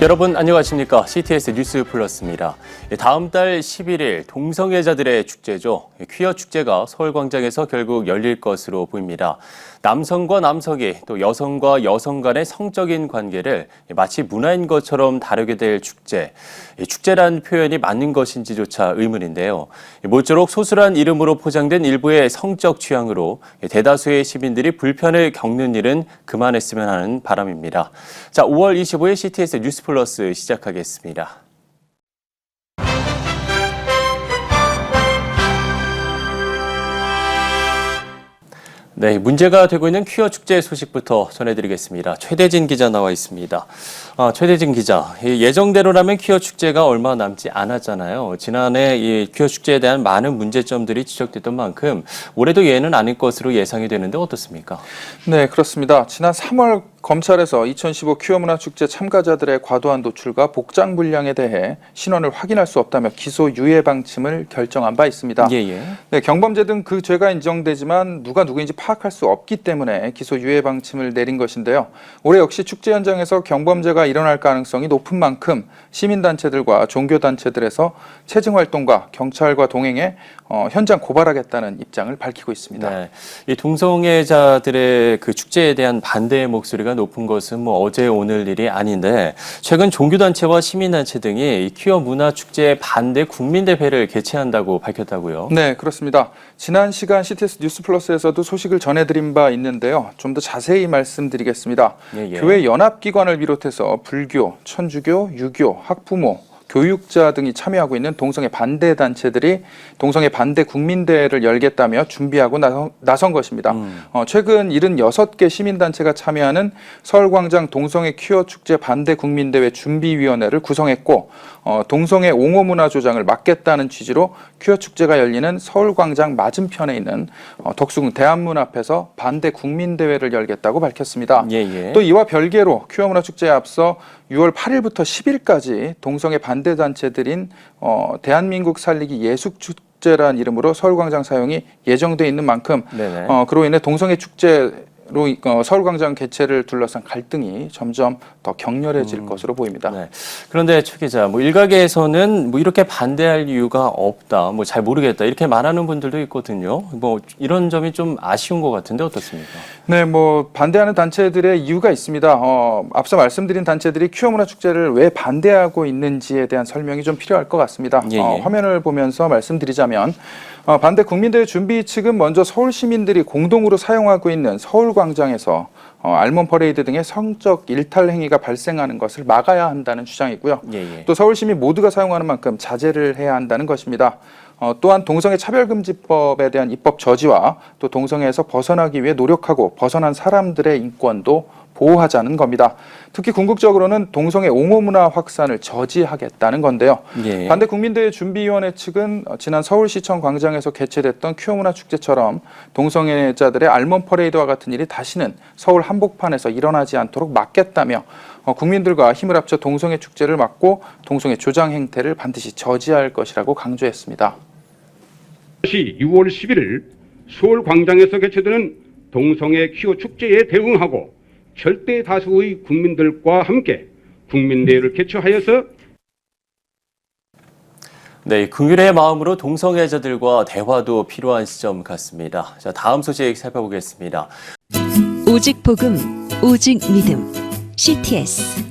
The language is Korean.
여러분 안녕하십니까? CTS 뉴스 플러스입니다. 다음 달 11일 동성애자들의 축제죠. 퀴어 축제가 서울광장에서 결국 열릴 것으로 보입니다. 남성과 남성이 또 여성과 여성 간의 성적인 관계를 마치 문화인 것처럼 다루게 될 축제. 축제란 표현이 맞는 것인지조차 의문인데요. 모쪼록 소수란 이름으로 포장된 일부의 성적 취향으로 대다수의 시민들이 불편을 겪는 일은 그만했으면 하는 바람입니다. 자, 5월 25일 CTS 뉴스 플러스 시작하겠습니다. 네, 문제가 되고 있는 퀴어 축제 소식부터 전해드리겠습니다. 최대진 기자 나와 있습니다. 최대진 기자, 예정대로라면 퀴어 축제가 얼마 남지 않았잖아요. 지난해 이 퀴어 축제에 대한 많은 문제점들이 지적됐던 만큼 올해도 예는 아닐 것으로 예상이 되는데 어떻습니까? 네, 그렇습니다. 지난 3월 검찰에서 2015 퀴어 문화축제 참가자들의 과도한 노출과 복장 불량에 대해 신원을 확인할 수 없다며 기소 유예 방침을 결정한 바 있습니다. 네, 경범죄 등 그 죄가 인정되지만 누가 누구인지 파악할 수 없기 때문에 기소 유예 방침을 내린 것인데요. 올해 역시 축제 현장에서 경범죄가 일어날 가능성이 높은 만큼 시민단체들과 종교단체들에서 체증활동과 경찰과 동행해 현장 고발하겠다는 입장을 밝히고 있습니다. 네, 이 동성애자들의 그 축제에 대한 반대의 목소리가 높은 것은 어제 오늘 일이 아닌데 최근 종교단체와 시민단체 등이 이 퀴어 문화축제 반대 국민대회를 개최한다고 밝혔다고요? 네, 그렇습니다. 지난 시간 CTS 뉴스 플러스에서도 소식을 전해드린 바 있는데요. 좀 더 자세히 말씀드리겠습니다. 교회 연합기관을 비롯해서 불교, 천주교, 유교, 학부모, 교육자 등이 참여하고 있는 동성애 반대 단체들이 동성애 반대 국민대회를 열겠다며 준비하고 나선 것입니다. 최근 76개 시민단체가 참여하는 서울광장 동성애 퀴어 축제 반대 국민대회 준비위원회를 구성했고 동성애 옹호문화 조장을 막겠다는 취지로 퀴어 축제가 열리는 서울광장 맞은편에 있는 덕수궁 대한문 앞에서 반대 국민대회를 열겠다고 밝혔습니다. 또 이와 별개로 퀴어 문화축제에 앞서 6월 8일부터 10일까지 동성애 반대 단체들인 대한민국 살리기 예술축제란 이름으로 서울광장 사용이 예정돼 있는 만큼 그로 인해 동성애 축제로 서울광장 개최를 둘러싼 갈등이 점점 더 격렬해질 것으로 보입니다. 네. 그런데 최 기자, 일각에서는 이렇게 반대할 이유가 없다, 잘 모르겠다 이렇게 말하는 분들도 있거든요. 이런 점이 좀 아쉬운 것 같은데 어떻습니까? 네, 반대하는 단체들의 이유가 있습니다. 앞서 말씀드린 단체들이 퀴어 문화 축제를 왜 반대하고 있는지에 대한 설명이 좀 필요할 것 같습니다. 화면을 보면서 말씀드리자면 반대 국민대회 준비 측은 먼저 서울 시민들이 공동으로 사용하고 있는 서울광장에서 알몬 퍼레이드 등의 성적 일탈 행위가 발생하는 것을 막아야 한다는 주장이고요. 또 서울 시민 모두가 사용하는 만큼 자제를 해야 한다는 것입니다. 또한 동성애 차별금지법에 대한 입법 저지와 또 동성애에서 벗어나기 위해 노력하고 벗어난 사람들의 인권도 보호하자는 겁니다. 특히 궁극적으로는 동성애 옹호문화 확산을 저지하겠다는 건데요. 반대 국민대회 준비위원회 측은 지난 서울시청 광장에서 개최됐던 퀴어 문화 축제처럼 동성애자들의 알몬 퍼레이드와 같은 일이 다시는 서울 한복판에서 일어나지 않도록 막겠다며 국민들과 힘을 합쳐 동성애 축제를 막고 동성애 조장 행태를 반드시 저지할 것이라고 강조했습니다. 6월 11일 서울 광장에서 개최되는 동성애 퀴어 축제에 대응하고 절대 다수의 국민들과 함께 국민대회를 개최하여서 네, 긍휼의 마음으로 동성애자들과 대화도 필요한 시점 같습니다. 자, 다음 소식 살펴보겠습니다. 오직 복음, 오직 믿음, CTS